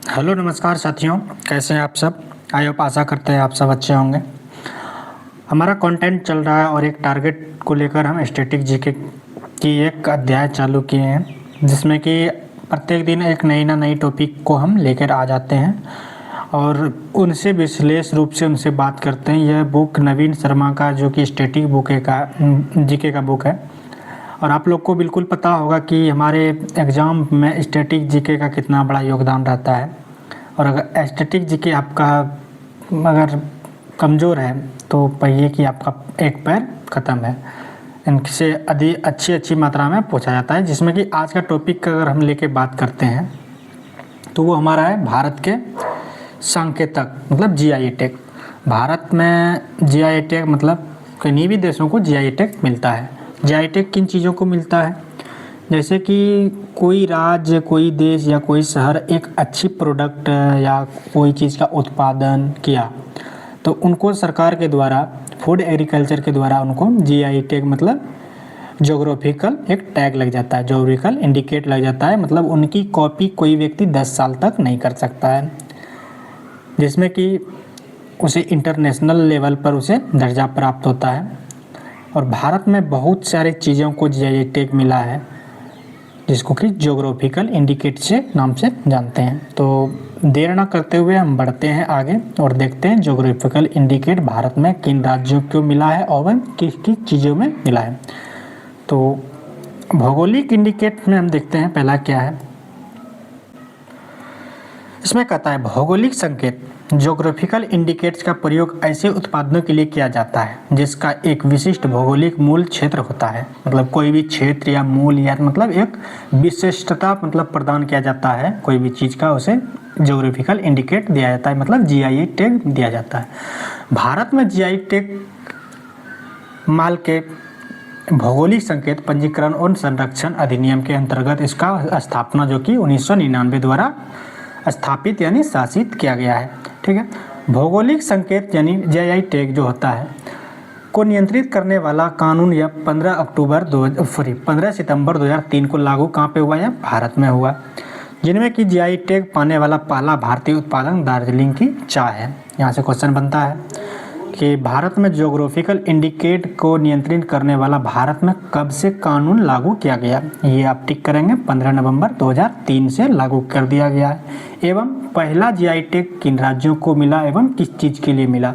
Hello नमस्कार साथियों, कैसे हैं आप सब। आई होप आशा करते हैं आप सब अच्छे होंगे। हमारा कंटेंट चल रहा है और एक टारगेट को लेकर हम स्टैटिक जीके की एक अध्याय चालू किए हैं, जिसमें कि प्रत्येक दिन एक नई टॉपिक को हम लेकर आ जाते हैं और उनसे विश्लेष रूप से उनसे बात करते हैं। यह बुक नवीन शर्मा का जो कि स्टैटिक बुक है का जीके का बुक है। और आप लोग को बिल्कुल पता होगा कि हमारे एग्ज़ाम में स्टैटिक जीके का कितना बड़ा योगदान रहता है। और अगर स्टैटिक जीके आपका अगर कमज़ोर है तो पहिए कि आपका एक पैर ख़त्म है। इनसे अधिक अच्छी मात्रा में पूछा जाता है, जिसमें कि आज का टॉपिक का अगर हम लेके बात करते हैं तो वो हमारा है भारत के सांकेतक मतलब जीआई टैग। भारत में जीआई टैग मतलब किन्हीं भी देशों को जीआई टैग मिलता है। जीआई टैग किन चीज़ों को मिलता है, जैसे कि कोई राज्य, कोई देश या कोई शहर एक अच्छी प्रोडक्ट या कोई चीज़ का उत्पादन किया तो उनको सरकार के द्वारा फूड एग्रीकल्चर के द्वारा उनको जीआई टैग मतलब ज्योग्राफिकल एक टैग लग जाता है, ज्योग्राफिकल इंडिकेट लग जाता है। मतलब उनकी कॉपी कोई व्यक्ति 10 साल तक नहीं कर सकता है, जिसमें कि उसे इंटरनेशनल लेवल पर उसे दर्जा प्राप्त होता है। और भारत में बहुत सारी चीज़ों को जीआई टैग मिला है, जिसको कि ज्योग्राफिकल इंडिकेट से नाम से जानते हैं। तो देर ना करते हुए हम बढ़ते हैं आगे और देखते हैं ज्योग्राफिकल इंडिकेट भारत में किन राज्यों को मिला है और वह किस किस चीज़ों में मिला है। तो भौगोलिक इंडिकेट में हम देखते हैं पहला क्या है। इसमें कहता है भौगोलिक संकेत ज्योग्राफिकल इंडिकेट्स का प्रयोग ऐसे उत्पादनों के लिए किया जाता है जिसका एक विशिष्ट भौगोलिक मूल क्षेत्र होता है। मतलब कोई भी क्षेत्र या मूल या मतलब एक विशिष्टता मतलब प्रदान किया जाता है कोई भी चीज़ का, उसे ज्योग्राफिकल इंडिकेट दिया जाता है मतलब जीआई टैग दिया जाता है। भारत में जीआई टैग माल के भौगोलिक संकेत पंजीकरण और संरक्षण अधिनियम के अंतर्गत इसका स्थापना जो कि 1999 द्वारा स्थापित यानी शासित किया गया है। ठीक है, भौगोलिक संकेत यानी जीआई टैग जो होता है को नियंत्रित करने वाला कानून यह 15 सितंबर 2003 को लागू कहाँ पे हुआ है, भारत में हुआ, जिनमें कि जीआई टैग पाने वाला पहला भारतीय उत्पादन दार्जिलिंग की चाय है। यहाँ से क्वेश्चन बनता है कि भारत में ज्योग्राफिकल इंडिकेट को नियंत्रित करने वाला भारत में कब से कानून लागू किया गया, ये आप टिक करेंगे। 15 नवंबर 2003 से लागू कर दिया गया है। एवं पहला जीआई टैग किन राज्यों को मिला एवं किस चीज़ के लिए मिला।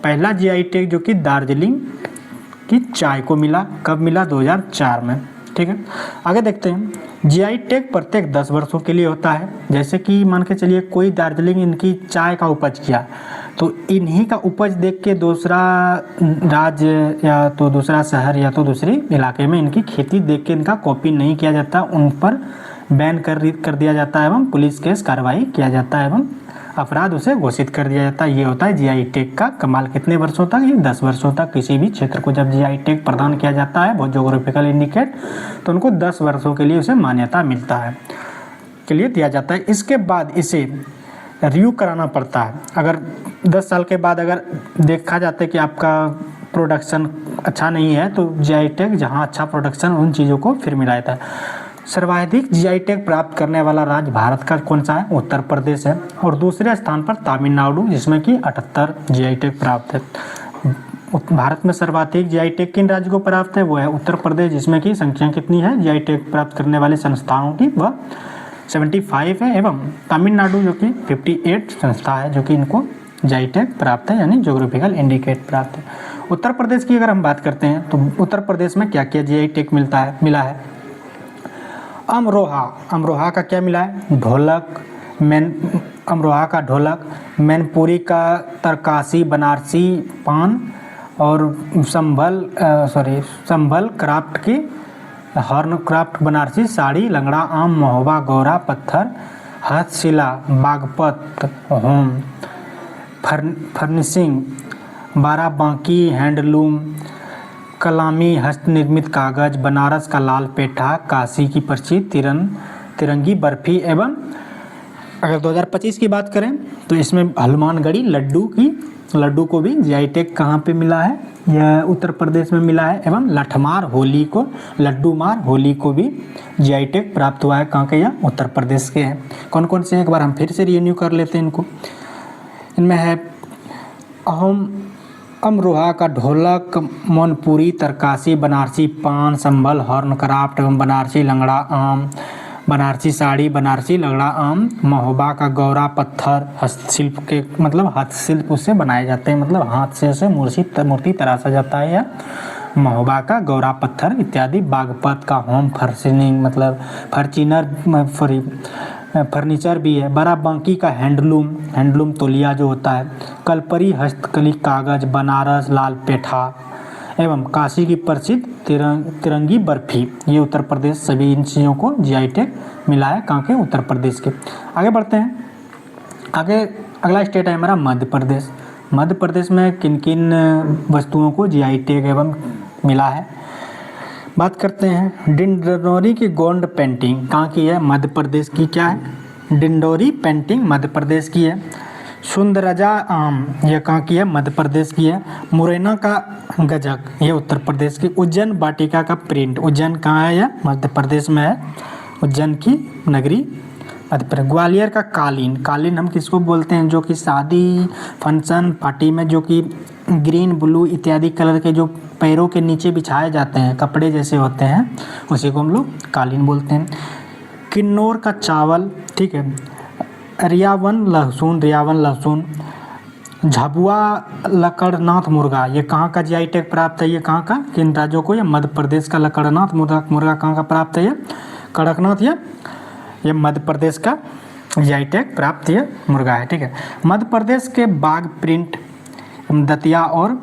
पहला जीआई टैग जो कि दार्जिलिंग की चाय को मिला, कब मिला, 2004 में। ठीक है, आगे देखते हैं। जीआई टैग प्रत्येक 10 वर्षों के लिए होता है। जैसे कि मान के चलिए कोई दार्जिलिंग इनकी चाय का उपज किया तो इन्हीं का उपज देख के दूसरा राज्य या तो दूसरा शहर या तो दूसरी इलाके में इनकी खेती देख के इनका कॉपी नहीं किया जाता, उन पर बैन कर दिया जाता है एवं पुलिस केस कार्रवाई किया जाता है एवं अपराध उसे घोषित कर दिया जाता है। ये होता है जीआई टैग का कमाल। कितने वर्षों तक, ये 10 वर्षों तक। किसी भी क्षेत्र को जब जीआई टैग प्रदान किया जाता है बहुत ज्योग्राफिकल इंडिकेट, तो उनको 10 वर्षों के लिए उसे मान्यता मिलता है, के लिए दिया जाता है। इसके बाद इसे रिव्यू कराना पड़ता है। अगर 10 साल के बाद अगर देखा जाता है कि आपका प्रोडक्शन अच्छा नहीं है तो जीआई टैग जहाँ अच्छा प्रोडक्शन उन चीज़ों को फिर मिला जाता है। सर्वाधिक जीआई टैग प्राप्त करने वाला राज्य भारत का कौन सा है, उत्तर प्रदेश है। और दूसरे स्थान पर तमिलनाडु, जिसमें कि 78 जीआई टैग प्राप्त है। भारत में सर्वाधिक जीआई टैग किन राज्य को प्राप्त है, वो है उत्तर प्रदेश, जिसमें कि संख्या कितनी है जीआई टैग प्राप्त करने वाले संस्थाओं की, वह 75 है। एवं तमिलनाडु जो कि 58 संस्था है जो कि इनको जीआई टैग प्राप्त है यानी ज्योग्राफिकल इंडिकेट प्राप्त है। उत्तर प्रदेश की अगर हम बात करते हैं तो उत्तर प्रदेश में क्या क्या जीआई टैग मिला है। अमरोहा का क्या मिला है, ढोलक, अमरोहा का ढोलक, मैनपुरी का तरकासी बनारसी पान और संभल क्राफ्ट की हॉर्न क्राफ्ट बनारसी साड़ी, लंगड़ा आम, महोबा, गौरा पत्थर, हस्तशिला, Baghpat home furnishing, Barabanki handloom, कलामी हस्त निर्मित कागज, बनारस का लाल पेठा, काशी की प्रसिद्ध तिरंगी बर्फी। एवं अगर 2025 की बात करें तो इसमें हनुमानगढ़ी लड्डू की लड्डू को भी जीआई टैग कहाँ पे मिला है, यह उत्तर प्रदेश में मिला है। एवं लठमार होली को, लड्डू मार होली को भी जीआई टैग प्राप्त हुआ है, कहाँ के, यह उत्तर प्रदेश के हैं। कौन कौन से, एक बार हम फिर से रिन्यू कर लेते हैं इनको। इनमें है अमरोहा का ढोलक, मोनपुरी, तरकासी, बनारसी पान, संभल, हॉर्न क्राफ्ट एवं बनारसी लंगड़ा आम, बनारसी साड़ी, बनारसी लगड़ा आम, महोबा का गौरा पत्थर, हस्तशिल्प के मतलब हस्तशिल्प उससे बनाए जाते हैं, मतलब हाथ से उसे मूर्ति तराशा जाता है, या महोबा का गौरा पत्थर इत्यादि। बागपत का होम फर्निशिंग मतलब फर्नीचर भी है। बाराबंकी का हैंडलूम तौलिया जो होता है। कलपरी हस्तकली कागज, बनारस लाल पेठा एवं काशी की प्रसिद्ध तिरंगी बर्फी, ये उत्तर प्रदेश, सभी इन चीज़ों को जीआई टैग मिला है, कहाँ के, उत्तर प्रदेश के। आगे बढ़ते हैं। आगे अगला स्टेट है हमारा मध्य प्रदेश। मध्य प्रदेश में किन किन वस्तुओं को जीआई टैग एवं मिला है, बात करते हैं। डिंडोरी की गोंड पेंटिंग कहाँ की है, मध्य प्रदेश की क्या है, डिंडोरी पेंटिंग मध्य प्रदेश की है। सुंदरजा आम, यह कहाँ की है, मध्य प्रदेश की है। मुरैना का गजक, ये उत्तर प्रदेश की। उज्जैन वाटिका का प्रिंट, उज्जैन कहाँ है, यह मध्य प्रदेश में है, उज्जैन की नगरी मध्य प्रदेश। ग्वालियर का कालीन हम किसको बोलते हैं, जो कि शादी फंक्शन पार्टी में जो कि ग्रीन ब्लू इत्यादि कलर के जो पैरों के नीचे बिछाए जाते हैं, कपड़े जैसे होते हैं, उसी को हम लोग कालीन बोलते हैं। किन्नौर का चावल, ठीक है। रियावन लहसुन। झाबुआ लकड़नाथ मुर्गा, ये कहाँ का जीआई टैग प्राप्त है, ये कहाँ का, किन राज्यों को, ये मध्य प्रदेश का। लकड़नाथ मुर्गा कहाँ का प्राप्त है, ये कड़कनाथ, ये मध्य प्रदेश का जीआई टैग प्राप्त ये मुर्गा है, ठीक है। मध्य प्रदेश के बाघ प्रिंट, दतिया और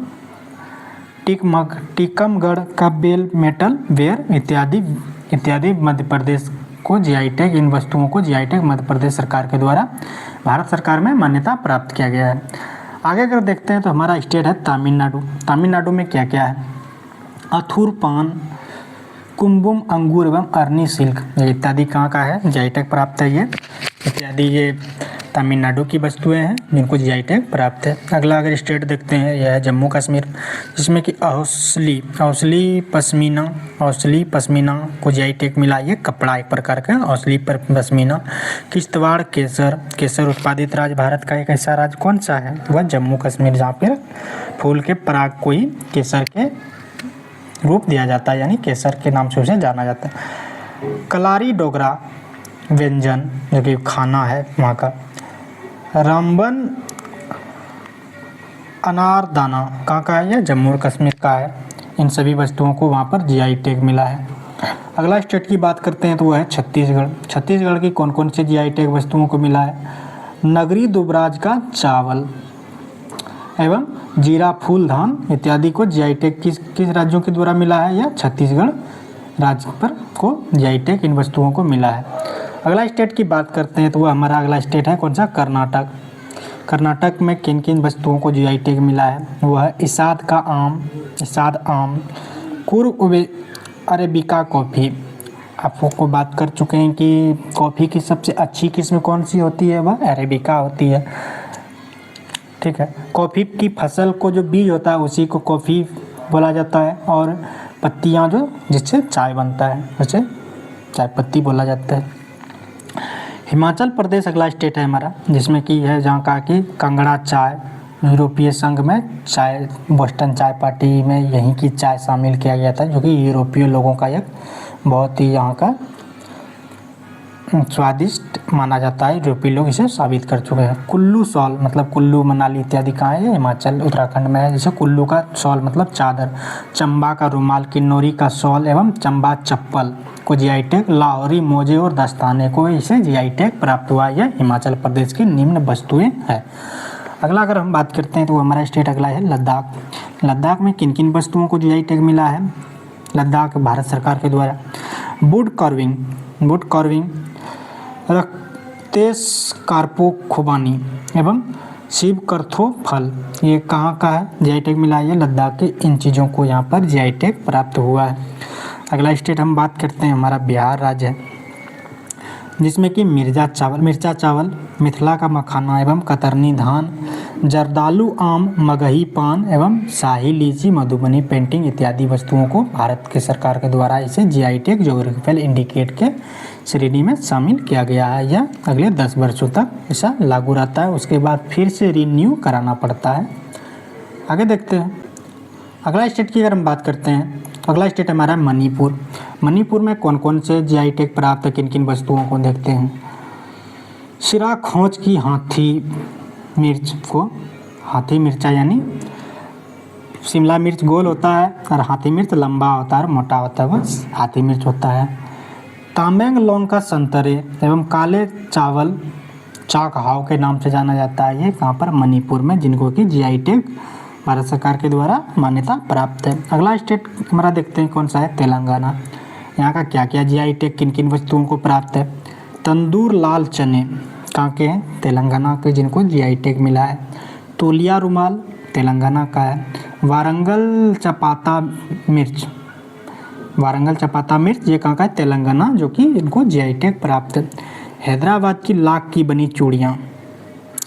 टीकमगढ़ का बेल मेटल वेयर इत्यादि मध्य प्रदेश को जीआई टैग, इन वस्तुओं को जीआई टैग मध्य प्रदेश सरकार के द्वारा भारत सरकार में मान्यता प्राप्त किया गया है। आगे अगर देखते हैं तो हमारा स्टेट है तमिलनाडु। तमिलनाडु में क्या क्या है, अथुर पान, कुंभुम अंगूर एवं अरनी सिल्क, ये इत्यादि कहाँ का है, जीआई टैग प्राप्त है, ये इत्यादि ये तमिलनाडु की वस्तुएं हैं जिनको जीआई टैग प्राप्त है। अगला अगर स्टेट देखते हैं, यह है जम्मू कश्मीर, जिसमें कि औसली पश्मीना को जीआई टैग मिला, ये कपड़ा एक प्रकार का औसली पश्मीना। किश्तवाड़ केसर उत्पादित राज्य भारत का एक ऐसा राज्य कौन सा है, वह जम्मू कश्मीर, जहाँ पर फूल के पराग को ही केसर के रूप दिया जाता है, यानी केसर के नाम से उसे जाना जाता है। कलारी डोगरा व्यंजन जो कि खाना है वहाँ का। रामबन अनारदाना कहाँ का है, यह जम्मू और कश्मीर का है। इन सभी वस्तुओं को वहाँ पर जीआई टैग मिला है। अगला स्टेट की बात करते हैं तो वह है छत्तीसगढ़। छत्तीसगढ़ की कौन कौन सी जीआई टैग वस्तुओं को मिला है, नगरी दुबराज का चावल एवं जीरा फूल धान इत्यादि को जीआई टैग किस राज्यों के द्वारा मिला है, यह छत्तीसगढ़ राज्य पर को जीआई टैग इन वस्तुओं को मिला है। अगला स्टेट की बात करते हैं तो वह हमारा अगला स्टेट है कौन सा, कर्नाटक। कर्नाटक में किन किन वस्तुओं को जीआई टैग मिला है, वह है इसाद आम, कुर्ग अरेबिका कॉफ़ी। आपको बात कर चुके हैं कि कॉफ़ी की सबसे अच्छी किस्म कौन सी होती है, वह अरेबिका होती है, ठीक है। कॉफ़ी की फसल को जो बीज होता है उसी को कॉफ़ी बोला जाता है, और पत्तियां जो जिससे चाय बनता है उसे चाय पत्ती बोला जाता है। हिमाचल प्रदेश अगला स्टेट है हमारा, जिसमें कि है जहाँ का कि कांगड़ा चाय, यूरोपीय संघ में चाय, बोस्टन चाय पार्टी में यहीं की चाय शामिल किया गया था, जो कि यूरोपीय लोगों का एक बहुत ही यहाँ का स्वादिष्ट माना जाता है, यूरोपीय लोग इसे साबित कर चुके हैं। कुल्लू शॉल मतलब कुल्लू मनाली इत्यादि कहाँ है, हिमाचल उत्तराखंड में है, जैसे कुल्लू का शॉल मतलब चादर। चंबा का रुमाल, किन्नौरी का शॉल एवं चंबा चप्पल को जीआई टैग, लाहौरी मोजे और दस्ताने को इसे जीआई टैग प्राप्त हुआ। यह हिमाचल प्रदेश की निम्न वस्तुएं हैं। अगला अगर हम बात करते हैं तो हमारा स्टेट अगला है लद्दाख। लद्दाख में किन किन वस्तुओं को जीआई टैग मिला है, लद्दाख भारत सरकार के द्वारा। वुड कार्विंग रक्तेश कार्पो खुबानी एवं शिव कर्थो फल, ये कहाँ का है, जीआई टैग मिला है लद्दाख के, इन चीज़ों को यहाँ पर जीआई टैग प्राप्त हुआ है। अगला स्टेट हम बात करते हैं हमारा बिहार राज्य है, जिसमें कि मिर्चा चावल, मिथिला का मखाना एवं कतरनी धान, जर्दालू आम, मगही पान एवं शाही लीची, मधुबनी पेंटिंग इत्यादि वस्तुओं को भारत के सरकार के द्वारा इसे जीआई टैग ज्योग्राफिकल इंडिकेट के श्रेणी में शामिल किया गया है। यह अगले 10 वर्षों तक ऐसा लागू रहता है, उसके बाद फिर से रिन्यू कराना पड़ता है। आगे देखते हैं अगला स्टेट की अगर हम बात करते हैं, अगला स्टेट हमारा है मणिपुर। मणिपुर में कौन कौन से जीआई टैग प्राप्त किन किन वस्तुओं को देखते हैं। सिरा खोज की हाथी मिर्च को, हाथी मिर्चा यानी शिमला मिर्च गोल होता है और हाथी मिर्च लंबा होता है और मोटा होता है, बस हाथी मिर्च होता है। तामेंग लौंग का संतरे एवं काले चावल चाक हाव के नाम से जाना जाता है। ये कहाँ पर, मणिपुर में, जिनको कि जीआई टैग भारत सरकार के द्वारा मान्यता प्राप्त है। अगला स्टेट हमारा देखते हैं कौन सा है, तेलंगाना। यहाँ का क्या क्या जीआई टैग किन किन वस्तुओं को प्राप्त है। तंदूर लाल चने कहाँ के हैं, तेलंगाना के, जिनको जीआई टैग मिला है। तोलिया रुमाल तेलंगाना का है। वारंगल चपाता मिर्च, वारंगल चपाता मिर्च ये कहाँ का है, तेलंगाना, जो कि इनको जीआई टैग प्राप्त है। हैदराबाद की लाख की बनी चूड़ियाँ,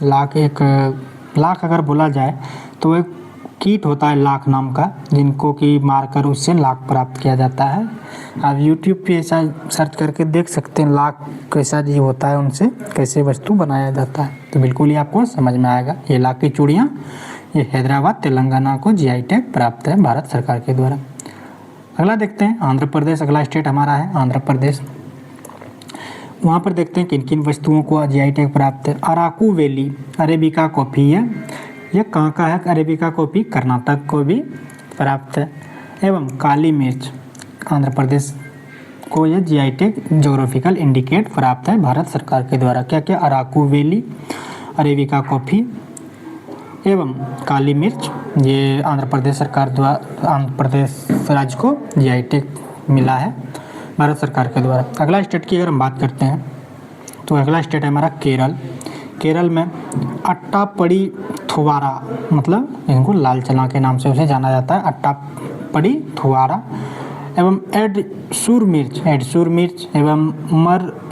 लाख अगर बोला जाए तो एक कीट होता है लाख नाम का, जिनको कि मारकर उससे लाख प्राप्त किया जाता है। आप यूट्यूब पे ऐसा सर्च करके देख सकते हैं लाख कैसा जीव होता है, उनसे कैसे वस्तु बनाया जाता है, तो बिल्कुल ही आपको समझ में आएगा। ये लाख की चूड़ियाँ, ये हैदराबाद तेलंगाना को जीआई टैग प्राप्त है भारत सरकार के द्वारा। अगला देखते हैं आंध्र प्रदेश। अगला स्टेट हमारा है आंध्र प्रदेश। वहाँ पर देखते हैं किन किन वस्तुओं को जीआई टैग प्राप्त है। अराकू वैली अरेबिका कॉफ़ी है, ये कहाँ का है, अरेबिका कॉफ़ी कर्नाटक को भी प्राप्त है। एवं काली मिर्च आंध्र प्रदेश को ये जीआई टैग ज्योग्राफिकल इंडिकेट प्राप्त है भारत सरकार के द्वारा। क्या क्या, अराकू वैली, अरेबिका कॉफ़ी एवं काली मिर्च, ये आंध्र प्रदेश सरकार द्वारा, आंध्र प्रदेश राज्य को जीआई टैग मिला है भारत सरकार के द्वारा। अगला स्टेट की अगर हम बात करते हैं तो अगला स्टेट है हमारा केरल। केरल में अट्टापड़ी थुवारा, मतलब इनको लाल चना के नाम से उसे जाना जाता है, अट्टापड़ी थुवारा एवं एडसूर मिर्च एवं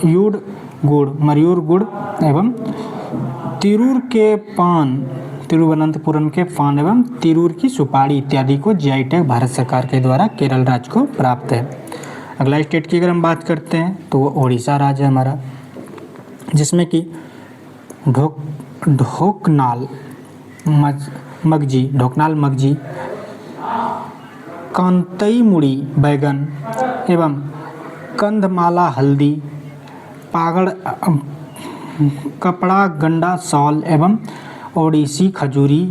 मयूर गुड़ एवं तिरूर के पान, तिरुवनंतपुरम के पान एवं तिरूर की सुपारी इत्यादि को जीआई टैग भारत सरकार के द्वारा केरल राज्य को प्राप्त है। अगला स्टेट की अगर हम बात करते हैं तो वो उड़ीसा राज्य है हमारा, जिसमें कि ढोकनाल मगजी, कांतई मुड़ी बैगन एवं कंधमाला हल्दी, पागड़ कपड़ा गंडा सॉल एवं ओडिसी खजूरी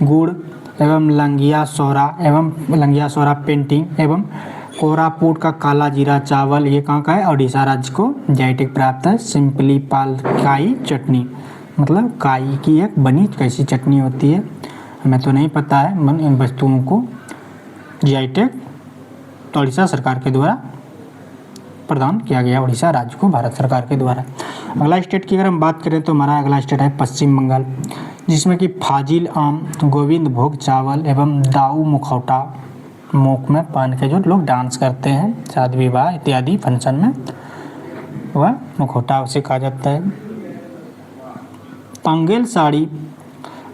गुड़ एवं लंगिया सोरा पेंटिंग एवं कोरापुट का काला जीरा चावल, ये कहाँ का है, उड़ीसा राज्य को जीआई टैग प्राप्त है। सिंपली पाल काई चटनी, मतलब काई की एक बनी कैसी चटनी होती है, हमें तो नहीं पता है, इन वस्तुओं को जीआई टैग उड़ीसा सरकार के द्वारा प्रदान किया गया, उड़ीसा राज्य को भारत सरकार के द्वारा। अगला स्टेट की अगर हम बात करें तो हमारा अगला स्टेट है पश्चिम बंगाल, जिसमें कि फाजिल आम, गोविंद भोग चावल एवं दाऊ मुखौटा, मुख में पान के जो लोग डांस करते हैं शादी विवाह इत्यादि फंक्शन में, वह मुखौटा उसे कहा जाता है। पांगेल साड़ी,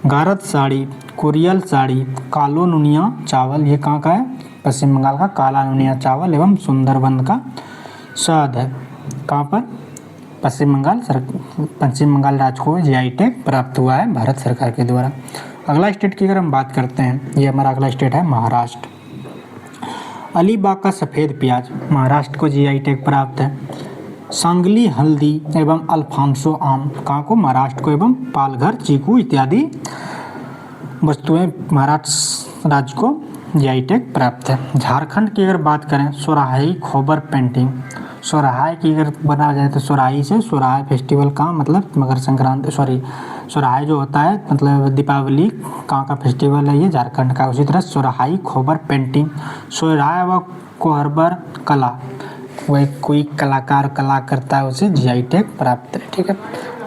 गारत साड़ी, कुरियल साड़ी, कालो नुनिया चावल, ये कहाँ का है, पश्चिम बंगाल का काला नुनिया चावल एवं सुंदरबन का शहद है, कहाँ पर, पश्चिम बंगाल राज्य को जीआई टैग प्राप्त हुआ है भारत सरकार के द्वारा। अगला स्टेट की अगर हम बात करते हैं, ये हमारा अगला स्टेट है महाराष्ट्र। अलीबाग का सफ़ेद प्याज महाराष्ट्र को जीआई टैग प्राप्त है। सांगली हल्दी एवं अल्फांसो आम, कहाँ को, महाराष्ट्र को, एवं पालघर चीकू इत्यादि वस्तुएं महाराष्ट्र राज्य को जीआई टैग प्राप्त है। झारखंड की अगर बात करें, सोराही खोबर पेंटिंग, सोराही की अगर बनाया जाए तो सोराही से, सोराही फेस्टिवल का मतलब मकर संक्रांति, सोराही जो होता है मतलब दीपावली कहाँ का फेस्टिवल है, ये झारखंड का। उसी तरह सोराही खोबर पेंटिंग, सोराही व कोहबर कला, वह कोई कलाकार कला करता है, उसे जीआई टैग प्राप्त है। ठीक है,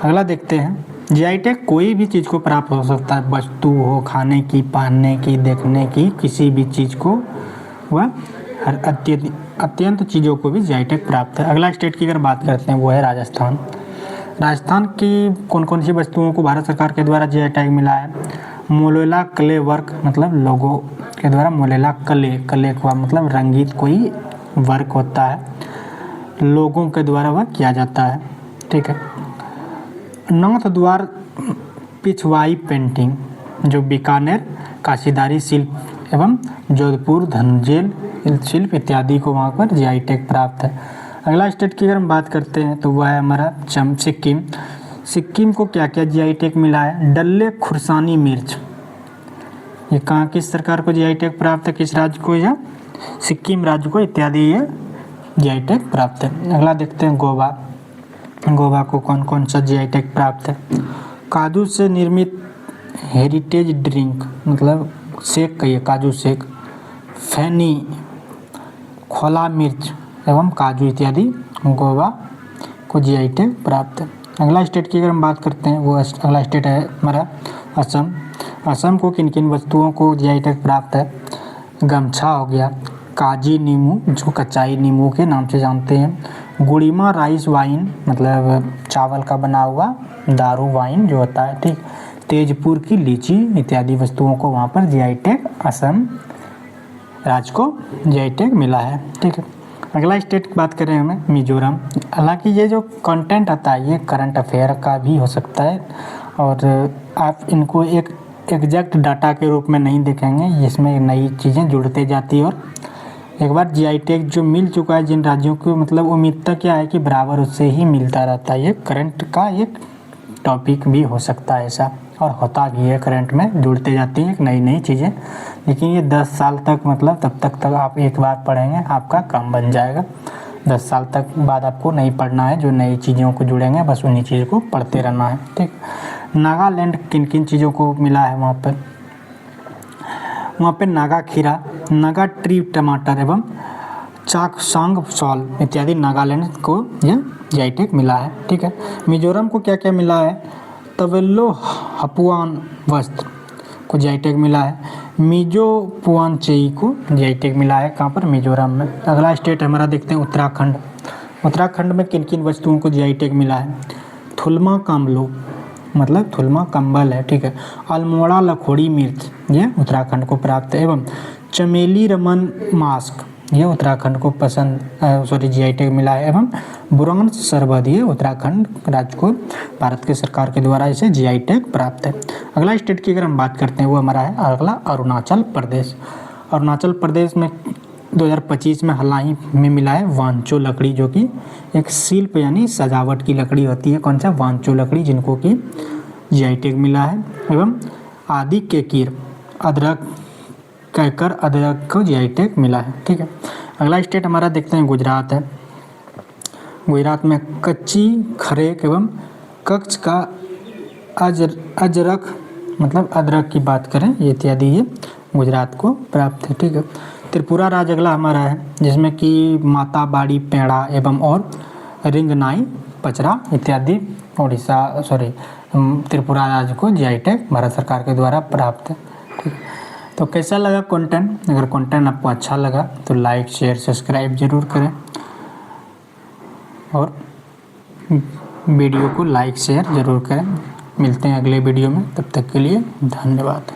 अगला देखते हैं। जीआई टैग कोई भी चीज़ को प्राप्त हो सकता है, वस्तु हो, खाने की, पहनने की, देखने की, किसी भी चीज़ को, वह हर अत्यंत चीज़ों को भी जीआई टैग प्राप्त है। अगला स्टेट की अगर बात करते हैं वो है राजस्थान। राजस्थान की कौन कौन सी वस्तुओं को भारत सरकार के द्वारा जीआई टैग मिला है। मोलेला क्ले वर्क मतलब लोगों के द्वारा, मोलेला क्ले का मतलब रंगीत कोई वर्क होता है, लोगों के द्वारा वह किया जाता है। ठीक है। नाथ द्वार पिछवाई पेंटिंग जो बीकानेर काशीदारी शिल्प एवं जोधपुर धनजेल शिल्प इत्यादि को वहाँ पर जीआई टैग प्राप्त है। अगला स्टेट की अगर हम बात करते हैं तो वह है हमारा सिक्किम। सिक्किम को क्या क्या जीआई टैग मिला है? डल्ले खुरसानी मिर्च, ये कहाँ किस सरकार को जीआई टैग प्राप्त है, किस राज्य को? यह सिक्किम राज्य को इत्यादि ये जीआई टैग प्राप्त है। अगला देखते हैं गोवा। गोवा को कौन कौन सा जीआई टैग प्राप्त है? काजू से निर्मित हेरिटेज ड्रिंक मतलब शेक कहिए, काजू शेक, फैनी, खोला मिर्च एवं काजू इत्यादि गोवा को जीआई टैग प्राप्त है। अगला स्टेट की अगर हम बात करते हैं वो अगला स्टेट है हमारा असम। असम को किन किन वस्तुओं को जीआई टैग प्राप्त है? गमछा हो गया, काजी नींबू जो कच्चाई नींबू के नाम से जानते हैं, गुड़ीमा राइस वाइन मतलब चावल का बना हुआ दारू वाइन जो होता है, ठीक, तेजपुर की लीची इत्यादि वस्तुओं को वहाँ पर जीआई टैग असम राज्य को जीआई टैग मिला है। ठीक है। अगला स्टेट की बात करें हमें मिजोरम। हालांकि ये जो कंटेंट आता है ये करंट अफेयर का भी हो सकता है और आप इनको एक एग्जैक्ट डाटा के रूप में नहीं देखेंगे, इसमें नई चीज़ें जुड़ते जाती है और एक बार जीआई टैग जो मिल चुका है जिन राज्यों को मतलब उम्मीद क्या है कि बराबर उससे ही मिलता रहता है। ये करंट का एक टॉपिक भी हो सकता है ऐसा, और होता भी है, करंट में जुड़ते जाती हैं नई नई चीज़ें, लेकिन ये 10 साल तक मतलब तब तक आप एक बार पढ़ेंगे आपका काम बन जाएगा। 10 साल तक बाद आपको नहीं पढ़ना है, जो नई चीज़ों को जुड़ेंगे बस उन्हीं चीज़ों को पढ़ते रहना है। ठीक। नागालैंड किन किन चीज़ों को मिला है वहाँ पर? वहाँ पे नागा खीरा, नागा ट्री टमाटर एवं चाकसांग सॉल इत्यादि नागालैंड को यह जीआई टैग मिला है। ठीक है। मिजोरम को क्या क्या मिला है? तवेल्लो हपुआन वस्त्र को जीआई टैग मिला है। मिजो पुआनचेई को जीआई टैग मिला है, कहाँ पर? मिजोरम में। अगला स्टेट हमारा देखते हैं उत्तराखंड। उत्तराखंड में किन किन वस्तुओं को जीआई टैग मिला है? थुलमा कामलो मतलब थुलमा कंबल है, ठीक है। अल्मोड़ा लखोड़ी मिर्च ये उत्तराखंड को प्राप्त है एवं चमेली रमन मास्क ये उत्तराखंड को जीआई टैग मिला है एवं बुरांस शरबत ये उत्तराखंड राज्य को भारत के सरकार के द्वारा इसे जीआई टैग प्राप्त है। अगला स्टेट की अगर हम बात करते हैं वो हमारा है अगला अरुणाचल प्रदेश। अरुणाचल प्रदेश में 2025 में हाल ही में मिला है वांचो लकड़ी, जो कि एक शिल्प यानी सजावट की लकड़ी होती है। कौन सा? वांचो लकड़ी, जिनको कि जीआई टैग मिला है एवं आदि केकीर अदरक कहकर अदरक को जीआई टैग मिला है। ठीक है। अगला स्टेट हमारा देखते हैं गुजरात है। गुजरात में कच्ची खरेक एवं कच्छ का अजरक मतलब अदरक की बात करें ये इत्यादि ये गुजरात को प्राप्त है। ठीक है। त्रिपुरा राज्य अगला हमारा है जिसमें कि माता बाड़ी पेड़ा एवं और रिंगनाई पचरा इत्यादि त्रिपुरा राज्य को जीआई टैग भारत सरकार के द्वारा प्राप्त है। ठीक। तो कैसा लगा कंटेंट? अगर कंटेंट आपको अच्छा लगा तो लाइक शेयर सब्सक्राइब जरूर करें और वीडियो को लाइक शेयर जरूर करें। मिलते हैं अगले वीडियो में, तब तक के लिए धन्यवाद।